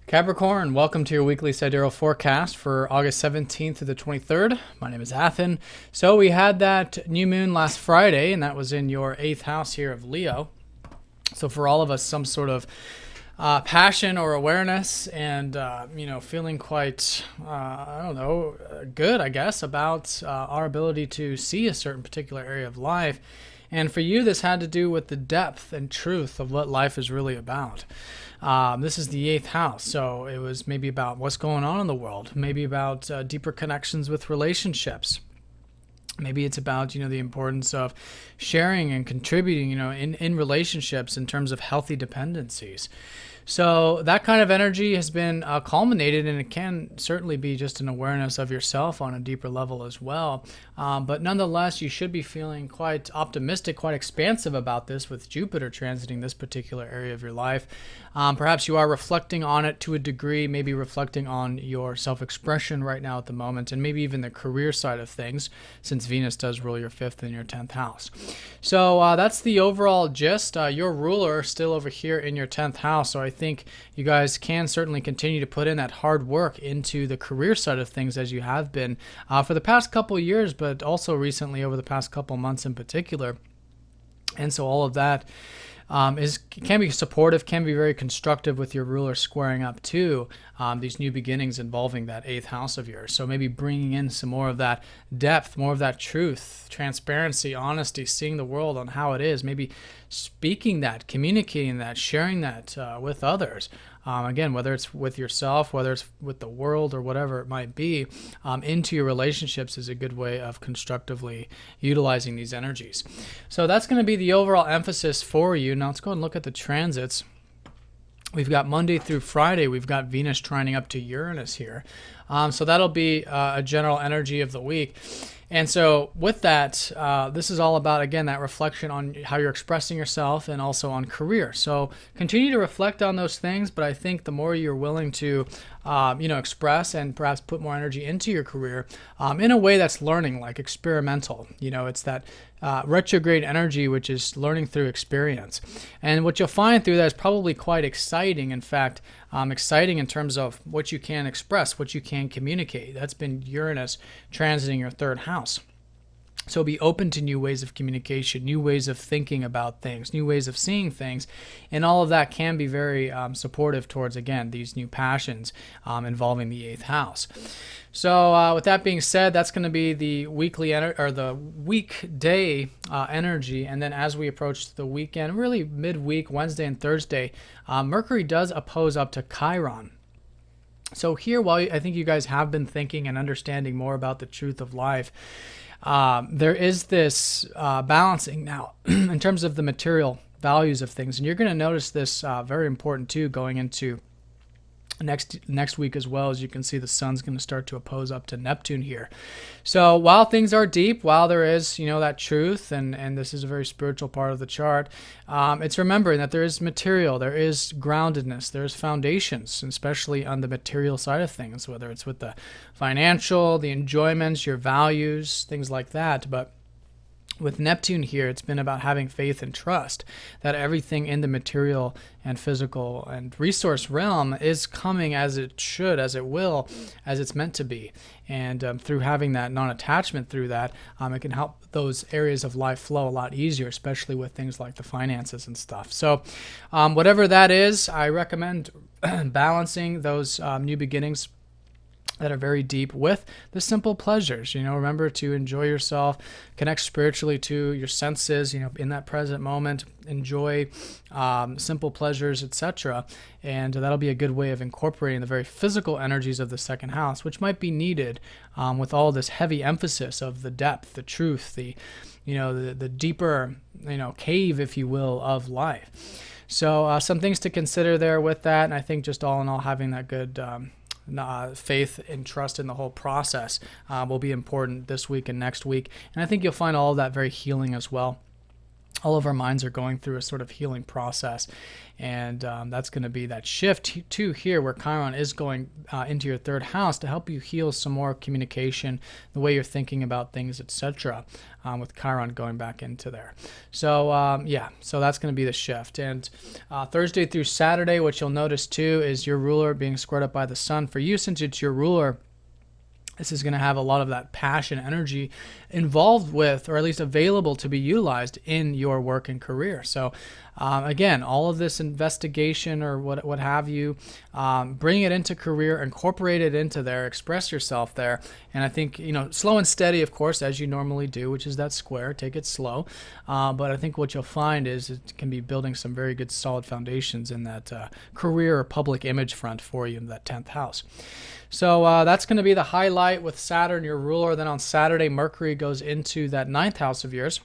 Capricorn, welcome to your weekly sidereal forecast for August 17th to the 23rd. My name is Athen. So we had that new moon last Friday, and that was in your 8th house here of Leo. So for all of us, some sort of passion or awareness and, feeling quite, good, I guess, about our ability to see a certain particular area of life. And for you, this had to do with the depth and truth of what life is really about. This is the 8th house, so it was maybe about what's going on in the world, maybe about deeper connections with relationships. Maybe it's about, the importance of sharing and contributing, in relationships in terms of healthy dependencies. So that kind of energy has been culminated, and it can certainly be just an awareness of yourself on a deeper level as well. But nonetheless, you should be feeling quite optimistic, quite expansive about this with Jupiter transiting this particular area of your life. Perhaps you are reflecting on it to a degree, maybe reflecting on your self-expression right now at the moment, and maybe even the career side of things, since Venus does rule your 5th and your 10th house. So that's the overall gist. Your ruler is still over here in your 10th house, so I think you guys can certainly continue to put in that hard work into the career side of things as you have been for the past couple years, but also recently over the past couple months in particular. And so all of that can be supportive, can be very constructive with your ruler squaring up to these new beginnings involving that 8th house of yours. So maybe bringing in some more of that depth, more of that truth, transparency, honesty, seeing the world on how it is, maybe speaking that, communicating that, sharing that with others. Again, whether it's with yourself, whether it's with the world or whatever it might be, into your relationships is a good way of constructively utilizing these energies. So that's going to be the overall emphasis for you. Now let's go and look at the transits. We've got Monday through Friday, we've got Venus trining up to Uranus here. So that'll be a general energy of the week. And so with that, this is all about, again, that reflection on how you're expressing yourself and also on career. So continue to reflect on those things, but I think the more you're willing to, express and perhaps put more energy into your career in a way that's learning, like experimental. It's that retrograde energy, which is learning through experience. And what you'll find through that is probably quite exciting. In fact, exciting in terms of what you can express, what you can communicate. That's been Uranus transiting your 3rd house. So be open to new ways of communication, new ways of thinking about things, new ways of seeing things, and all of that can be very supportive towards, again, these new passions involving the 8th house. So with that being said, that's going to be the weekly or the weekday energy, and then as we approach the weekend, really midweek, Wednesday and Thursday, Mercury does oppose up to Chiron. So here, while I think you guys have been thinking and understanding more about the truth of life, there is this balancing now in terms of the material values of things. And you're going to notice this very important too going into next week as well. As you can see, the sun's going to start to oppose up to Neptune here. So while things are deep, while there is, that truth, and this is a very spiritual part of the chart, it's remembering that there is material, there is groundedness, there's foundations, especially on the material side of things, whether it's with the financial, the enjoyments, your values, things like that. But with Neptune here, it's been about having faith and trust that everything in the material and physical and resource realm is coming as it should, as it will, as it's meant to be. And through having that non-attachment through that, it can help those areas of life flow a lot easier, especially with things like the finances and stuff. So whatever that is, I recommend balancing those new beginnings that are very deep with the simple pleasures. Remember to enjoy yourself, connect spiritually to your senses, in that present moment, enjoy simple pleasures, etc. And that'll be a good way of incorporating the very physical energies of the 2nd house, which might be needed with all this heavy emphasis of the depth, the truth, the deeper, cave, if you will, of life. So some things to consider there with that. And I think just all in all, having that good faith and trust in the whole process will be important this week and next week. And I think you'll find all of that very healing as well. all of our minds are going through a sort of healing process. And that's going to be that shift to here where Chiron is going into your third house to help you heal some more communication, the way you're thinking about things, etc. With Chiron going back into there. So yeah, so that's going to be the shift. And Thursday through Saturday, what you'll notice too is your ruler being squared up by the sun. For you, since it's your ruler, this is going to have a lot of that passion, energy involved with, or at least available to be utilized in your work and career. So again, all of this investigation or what have you, bring it into career, incorporate it into there, express yourself there. And I think, slow and steady, of course, as you normally do, which is that square, take it slow. But I think what you'll find is it can be building some very good solid foundations in that career or public image front for you in that 10th house. So that's going to be the highlight with Saturn, your ruler. Then on Saturday, Mercury goes into that 9th house of yours,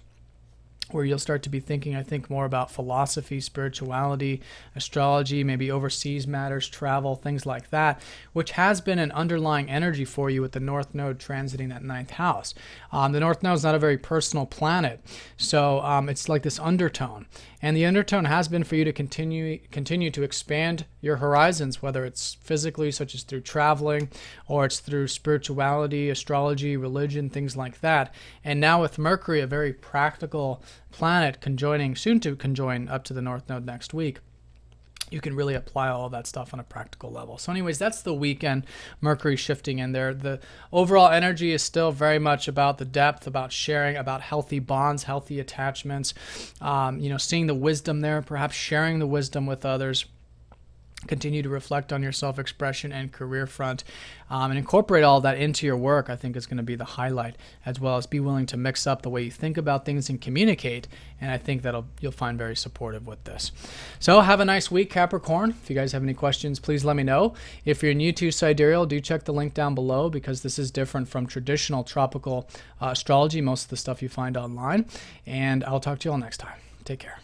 where you'll start to be thinking, I think, more about philosophy, spirituality, astrology, maybe overseas matters, travel, things like that, which has been an underlying energy for you with the North Node transiting that 9th house. The North Node is not a very personal planet, so it's like this undertone. And the undertone has been for you to continue to expand your horizons, whether it's physically, such as through traveling, or it's through spirituality, astrology, religion, things like that. And now with Mercury, a very practical planet soon to conjoin up to the North Node next week, you can really apply all of that stuff on a practical level. So anyways, that's the weekend, Mercury shifting in there. The overall energy is still very much about the depth, about sharing, about healthy bonds, healthy attachments, seeing the wisdom there, perhaps sharing the wisdom with others. Continue to reflect on your self-expression and career front, and incorporate all of that into your work. I think is going to be the highlight, as well as be willing to mix up the way you think about things and communicate. And I think you'll find very supportive with this. So have a nice week, Capricorn. If you guys have any questions, please let me know. If you're new to Sidereal, do check the link down below, because this is different from traditional tropical astrology, most of the stuff you find online. And I'll talk to you all next time. Take care.